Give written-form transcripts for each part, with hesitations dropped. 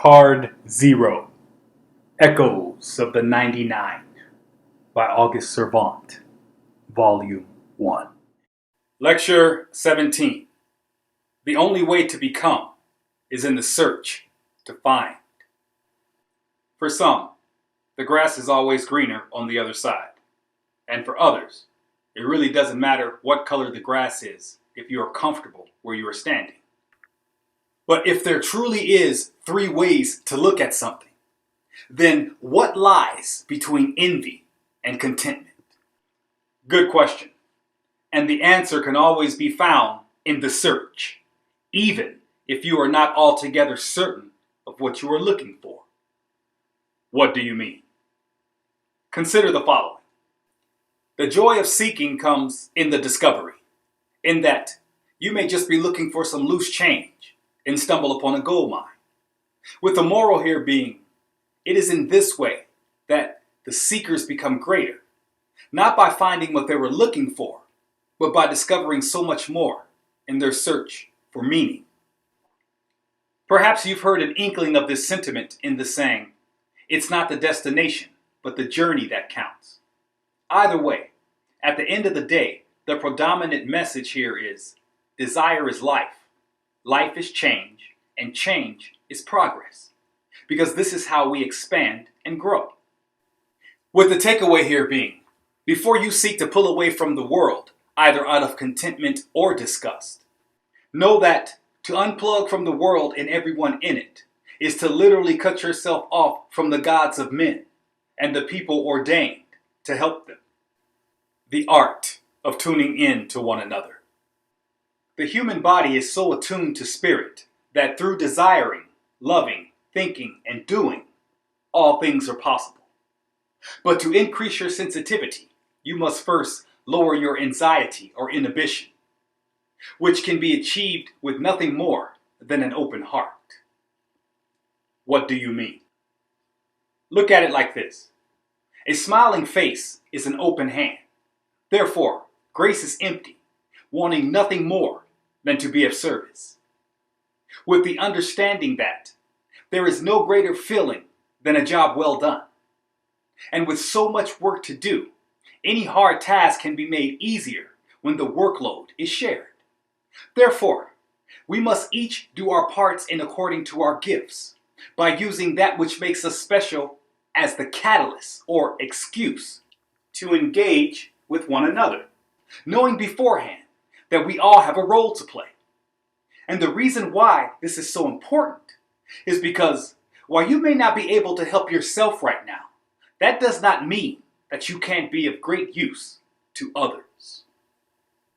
Card 0, Echoes of the 99 by August Servant, Volume 1. Lecture 17. The only way to become is in the search to find. For some, the grass is always greener on the other side. And for others, it really doesn't matter what color the grass is if you are comfortable where you are standing. But if there truly is 3 ways to look at something, then what lies between envy and contentment? Good question. And the answer can always be found in the search, even if you are not altogether certain of what you are looking for. What do you mean? Consider the following. The joy of seeking comes in the discovery, in that you may just be looking for some loose change and stumble upon a gold mine. With the moral here being, it is in this way that the seekers become greater, not by finding what they were looking for, but by discovering so much more in their search for meaning. Perhaps you've heard an inkling of this sentiment in the saying, it's not the destination, but the journey that counts. Either way, at the end of the day, the predominant message here is, desire is life. Life is change, and change is progress, because this is how we expand and grow. With the takeaway here being, before you seek to pull away from the world, either out of contentment or disgust, know that to unplug from the world and everyone in it is to literally cut yourself off from the gods of men and the people ordained to help them. The art of tuning in to one another. The human body is so attuned to spirit that through desiring, loving, thinking, and doing, all things are possible. But to increase your sensitivity, you must first lower your anxiety or inhibition, which can be achieved with nothing more than an open heart. What do you mean? Look at it like this. A smiling face is an open hand. Therefore, grace is empty, wanting nothing more than to be of service. With the understanding that there is no greater feeling than a job well done. And with so much work to do, any hard task can be made easier when the workload is shared. Therefore, we must each do our parts in according to our gifts, by using that which makes us special as the catalyst or excuse to engage with one another, knowing beforehand that we all have a role to play. And the reason why this is so important is because while you may not be able to help yourself right now, that does not mean that you can't be of great use to others.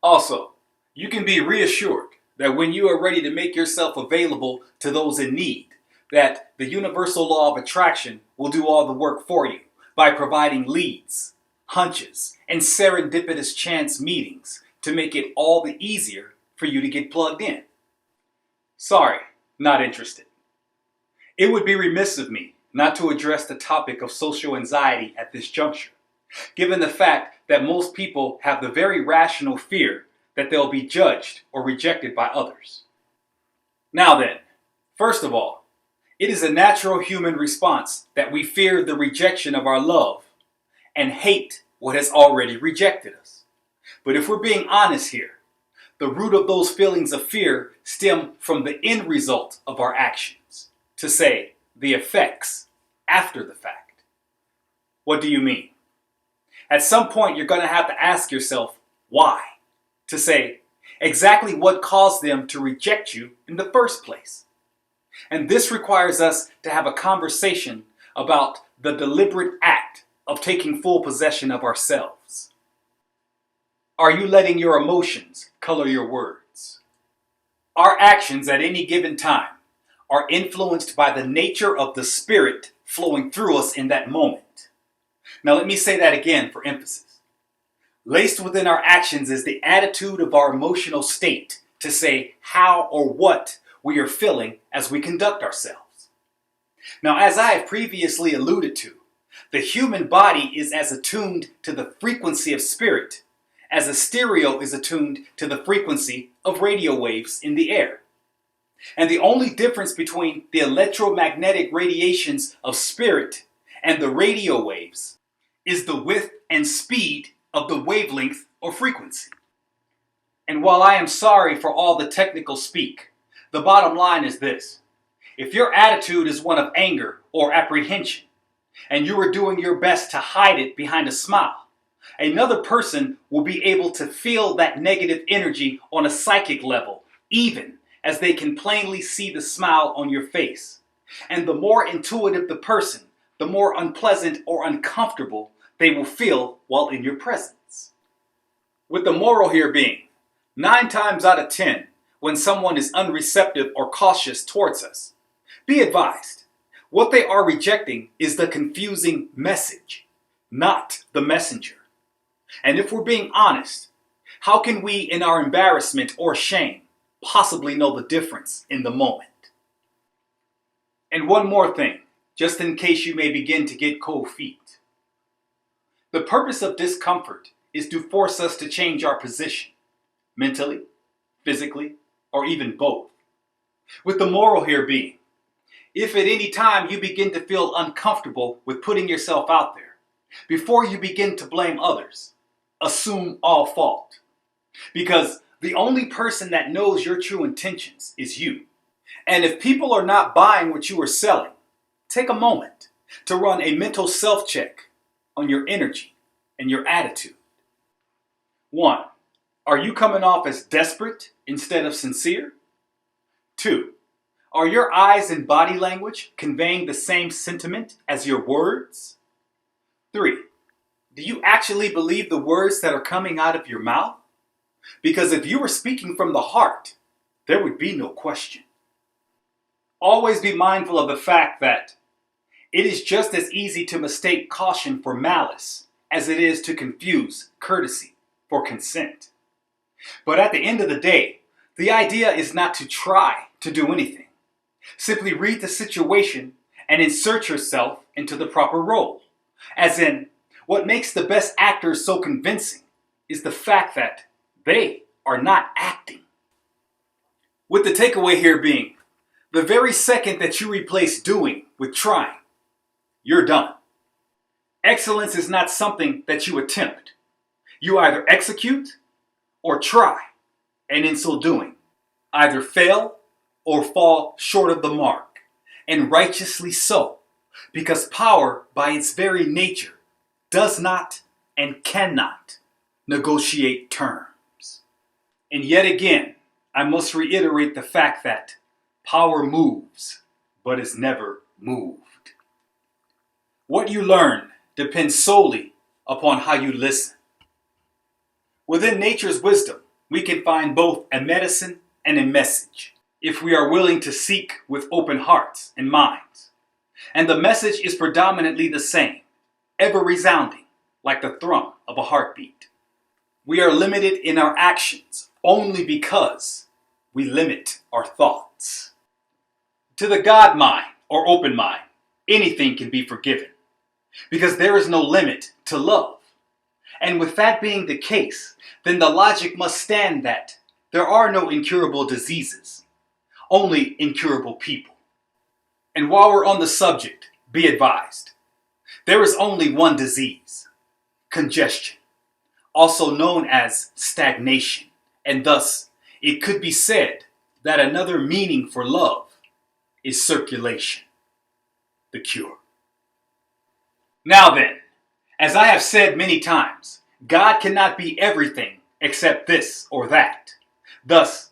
Also, you can be reassured that when you are ready to make yourself available to those in need, that the universal law of attraction will do all the work for you by providing leads, hunches, and serendipitous chance meetings to make it all the easier for you to get plugged in. Sorry, not interested. It would be remiss of me not to address the topic of social anxiety at this juncture, given the fact that most people have the very rational fear that they'll be judged or rejected by others. Now then, first of all, it is a natural human response that we fear the rejection of our love and hate what has already rejected us. But if we're being honest here, the root of those feelings of fear stem from the end result of our actions, to say, the effects after the fact. What do you mean? At some point, you're going to have to ask yourself, why? To say, exactly what caused them to reject you in the first place. And this requires us to have a conversation about the deliberate act of taking full possession of ourselves. Are you letting your emotions color your words? Our actions at any given time are influenced by the nature of the spirit flowing through us in that moment. Now let me say that again for emphasis. Laced within our actions is the attitude of our emotional state to say how or what we are feeling as we conduct ourselves. Now, as I have previously alluded to, the human body is as attuned to the frequency of spirit as a stereo is attuned to the frequency of radio waves in the air. And the only difference between the electromagnetic radiations of spirit and the radio waves is the width and speed of the wavelength or frequency. And while I am sorry for all the technical speak, the bottom line is this. If your attitude is one of anger or apprehension, and you are doing your best to hide it behind a smile, another person will be able to feel that negative energy on a psychic level, even as they can plainly see the smile on your face. And the more intuitive the person, the more unpleasant or uncomfortable they will feel while in your presence. With the moral here being, 9 times out of 10, when someone is unreceptive or cautious towards us, be advised, what they are rejecting is the confusing message, not the messenger. And if we're being honest, how can we, in our embarrassment or shame, possibly know the difference in the moment? And one more thing, just in case you may begin to get cold feet. The purpose of discomfort is to force us to change our position, mentally, physically, or even both. With the moral here being, if at any time you begin to feel uncomfortable with putting yourself out there, before you begin to blame others, assume all fault. Because the only person that knows your true intentions is you. And if people are not buying what you are selling, take a moment to run a mental self-check on your energy and your attitude. 1. Are you coming off as desperate instead of sincere? 2. Are your eyes and body language conveying the same sentiment as your words? 3. Do you actually believe the words that are coming out of your mouth? Because if you were speaking from the heart, there would be no question. Always be mindful of the fact that it is just as easy to mistake caution for malice as it is to confuse courtesy for consent. But at the end of the day, the idea is not to try to do anything. Simply read the situation and insert yourself into the proper role. As in, what makes the best actors so convincing is the fact that they are not acting. With the takeaway here being, the very second that you replace doing with trying, you're done. Excellence is not something that you attempt. You either execute or try, and in so doing, either fail or fall short of the mark, and righteously so, because power by its very nature does not and cannot negotiate terms. And yet again, I must reiterate the fact that power moves, but is never moved. What you learn depends solely upon how you listen. Within nature's wisdom, we can find both a medicine and a message, if we are willing to seek with open hearts and minds. And the message is predominantly the same, ever resounding, like the thrum of a heartbeat. We are limited in our actions only because we limit our thoughts. To the God mind or open mind, anything can be forgiven, because there is no limit to love. And with that being the case, then the logic must stand that there are no incurable diseases, only incurable people. And while we're on the subject, be advised, there is only one disease, congestion, also known as stagnation, and thus it could be said that another meaning for love is circulation, the cure. Now then, as I have said many times, God cannot be everything except this or that. Thus,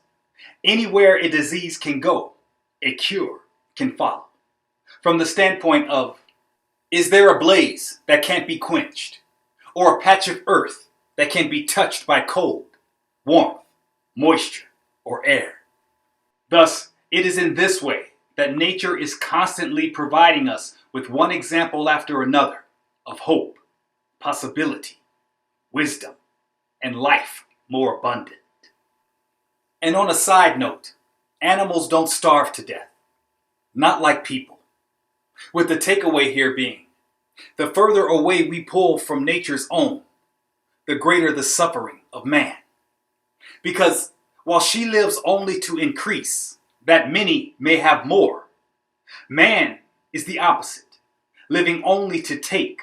anywhere a disease can go, a cure can follow. From the standpoint of, is there a blaze that can't be quenched? Or a patch of earth that can be touched by cold, warmth, moisture, or air? Thus, it is in this way that nature is constantly providing us with one example after another of hope, possibility, wisdom, and life more abundant. And on a side note, animals don't starve to death, not like people. With the takeaway here being, the further away we pull from nature's own, the greater the suffering of man. Because while she lives only to increase, that many may have more. Man is the opposite, living only to take,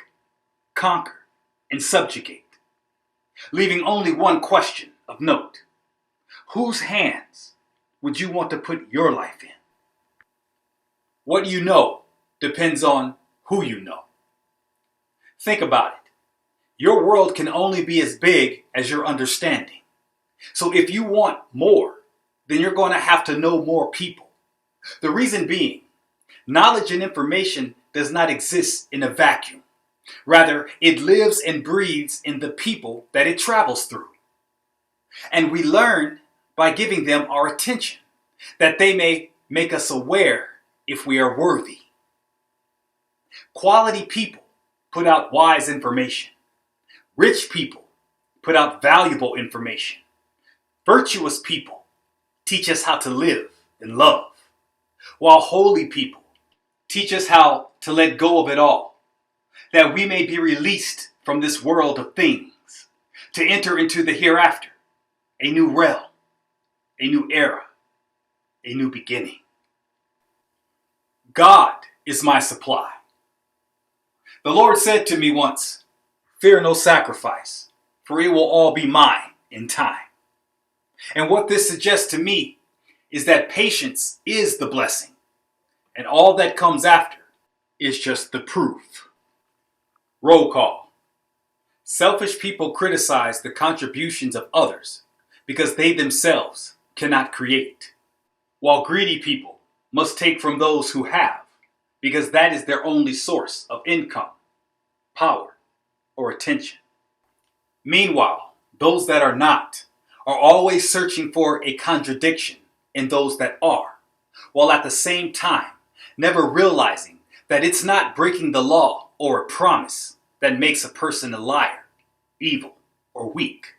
conquer, and subjugate, leaving only one question of note. Whose hands would you want to put your life in? What you know depends on who you know. Think about it. Your world can only be as big as your understanding. So if you want more, then you're going to have to know more people. The reason being, knowledge and information does not exist in a vacuum. Rather, it lives and breathes in the people that it travels through. And we learn by giving them our attention, that they may make us aware if we are worthy. Quality people put out wise information. Rich people put out valuable information. Virtuous people teach us how to live and love, while holy people teach us how to let go of it all, that we may be released from this world of things, to enter into the hereafter, a new realm, a new era, a new beginning. God is my supply. The Lord said to me once, "Fear no sacrifice, for it will all be mine in time." And what this suggests to me is that patience is the blessing, and all that comes after is just the proof. Roll call. Selfish people criticize the contributions of others because they themselves cannot create, while greedy people must take from those who have, because that is their only source of income, power, or attention. Meanwhile, those that are not are always searching for a contradiction in those that are, while at the same time never realizing that it's not breaking the law or a promise that makes a person a liar, evil, or weak.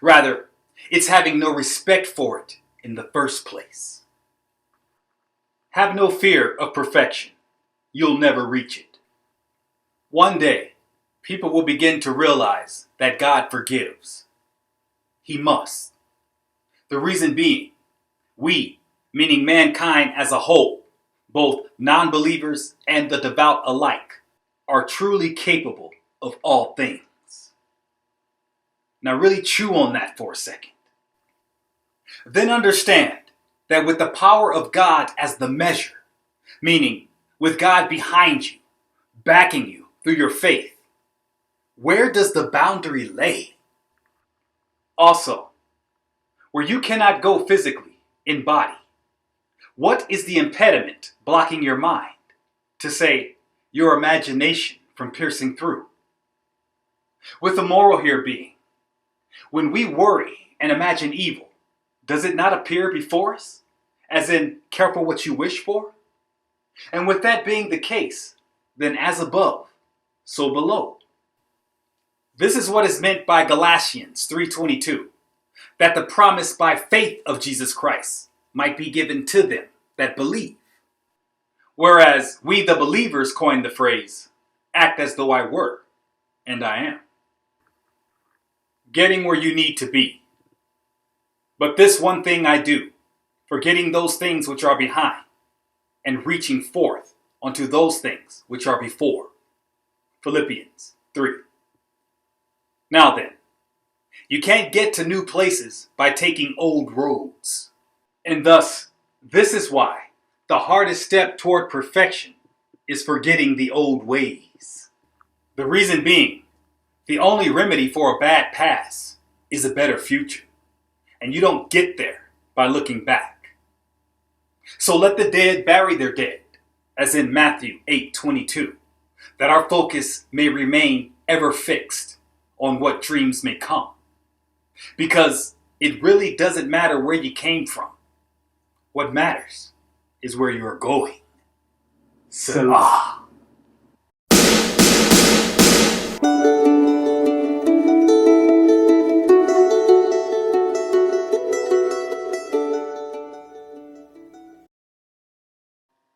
Rather, it's having no respect for it in the first place. Have no fear of perfection. You'll never reach it. One day, people will begin to realize that God forgives. He must. The reason being, we, meaning mankind as a whole, both non-believers and the devout alike, are truly capable of all things. Now really chew on that for a second. Then understand that with the power of God as the measure, meaning with God behind you, backing you through your faith, where does the boundary lay? Also, where you cannot go physically in body, what is the impediment blocking your mind, to say your imagination from piercing through? With the moral here being, when we worry and imagine evil, does it not appear before us? As in, careful what you wish for? And with that being the case, then as above, so below. This is what is meant by Galatians 3:22, that the promise by faith of Jesus Christ might be given to them that believe. Whereas we the believers coined the phrase, act as though I were, and I am. Getting where you need to be. But this one thing I do, forgetting those things which are behind, and reaching forth unto those things which are before. Philippians 3. Now then, you can't get to new places by taking old roads. And thus, this is why the hardest step toward perfection is forgetting the old ways. The reason being, the only remedy for a bad past is a better future. And you don't get there by looking back. So let the dead bury their dead, as in Matthew 8:22, that our focus may remain ever fixed on what dreams may come. Because it really doesn't matter where you came from. What matters is where you are going. Selah.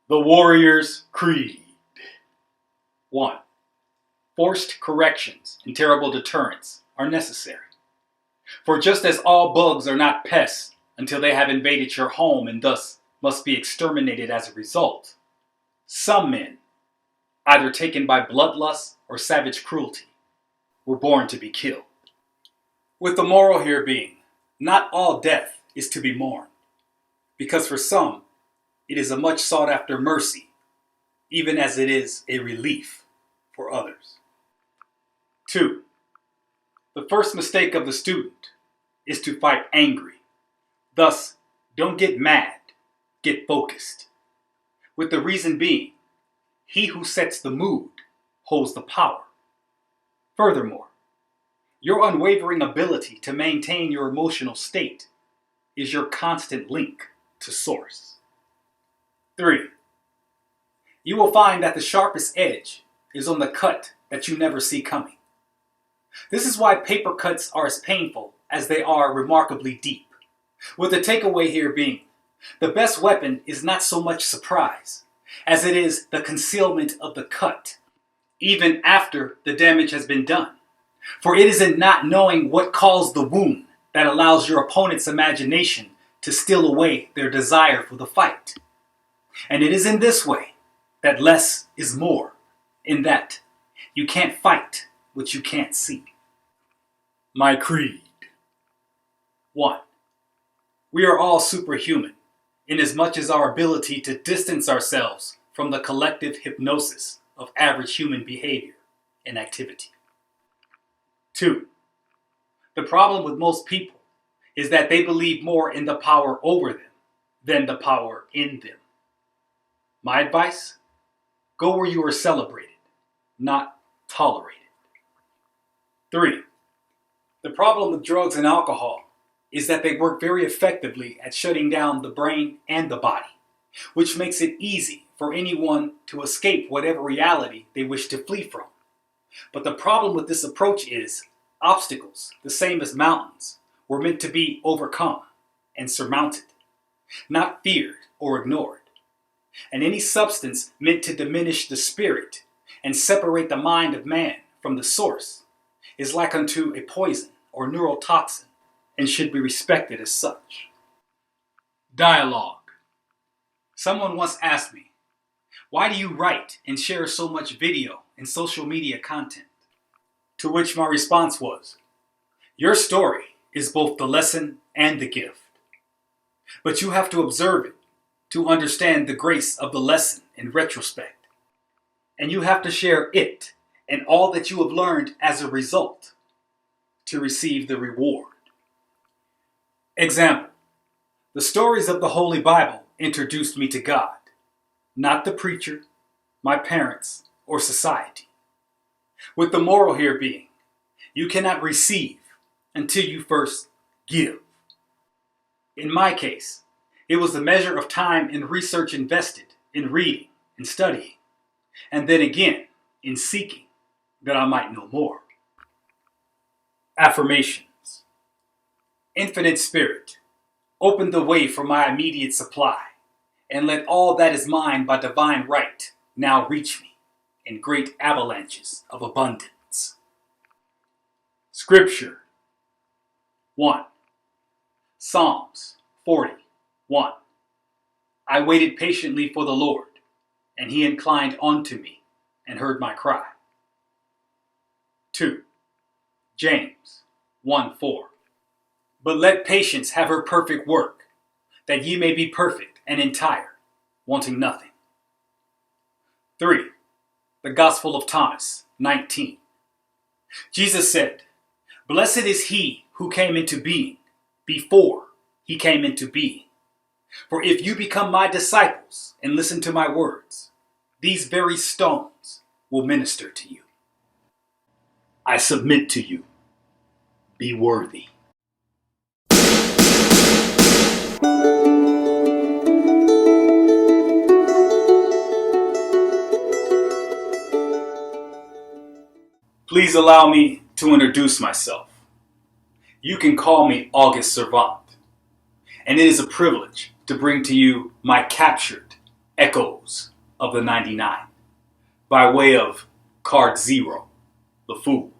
The Warrior's Creed. 1. Forced corrections and terrible deterrents are necessary. For just as all bugs are not pests until they have invaded your home and thus must be exterminated as a result, some men, either taken by bloodlust or savage cruelty, were born to be killed. With the moral here being, not all death is to be mourned, because for some, it is a much sought after mercy, even as it is a relief for others. 2. The first mistake of the student is to fight angry. Thus, don't get mad, get focused. With the reason being, he who sets the mood holds the power. Furthermore, your unwavering ability to maintain your emotional state is your constant link to source. 3. You will find that the sharpest edge is on the cut that you never see coming. This is why paper cuts are as painful as they are remarkably deep. With the takeaway here being, the best weapon is not so much surprise as it is the concealment of the cut, even after the damage has been done. For it is in not knowing what caused the wound that allows your opponent's imagination to steal away their desire for the fight. And it is in this way that less is more, in that you can't fight what you can't see. My creed. 1. We are all superhuman, inasmuch as our ability to distance ourselves from the collective hypnosis of average human behavior and activity. 2. The problem with most people is that they believe more in the power over them than the power in them. My advice? Go where you are celebrated, not tolerated. 3. The problem with drugs and alcohol is that they work very effectively at shutting down the brain and the body, which makes it easy for anyone to escape whatever reality they wish to flee from. But the problem with this approach is obstacles, the same as mountains, were meant to be overcome and surmounted, not feared or ignored. And any substance meant to diminish the spirit and separate the mind of man from the source is like unto a poison or neurotoxin and should be respected as such. Dialogue. Someone once asked me, why do you write and share so much video and social media content? To which my response was, your story is both the lesson and the gift. But you have to observe it to understand the grace of the lesson in retrospect. And you have to share it and all that you have learned as a result to receive the reward. Example, the stories of the Holy Bible introduced me to God, not the preacher, my parents, or society. With the moral here being, you cannot receive until you first give. In my case, it was the measure of time and research invested in reading and studying, and then again in seeking that I might know more. Affirmations. Infinite Spirit, open the way for my immediate supply, and let all that is mine by divine right now reach me in great avalanches of abundance. Scripture. 1. Psalms 40:1. I waited patiently for the Lord, and he inclined unto me and heard my cry. 2. James 1:4. But let patience have her perfect work, that ye may be perfect and entire, wanting nothing. 3. The Gospel of Thomas 19. Jesus said, blessed is he who came into being before he came into being. For if you become my disciples and listen to my words, these very stones will minister to you. I submit to you. Be worthy. Please allow me to introduce myself. You can call me August Servant, and it is a privilege to bring to you my captured echoes of the 99 by way of Card Zero, the Fool.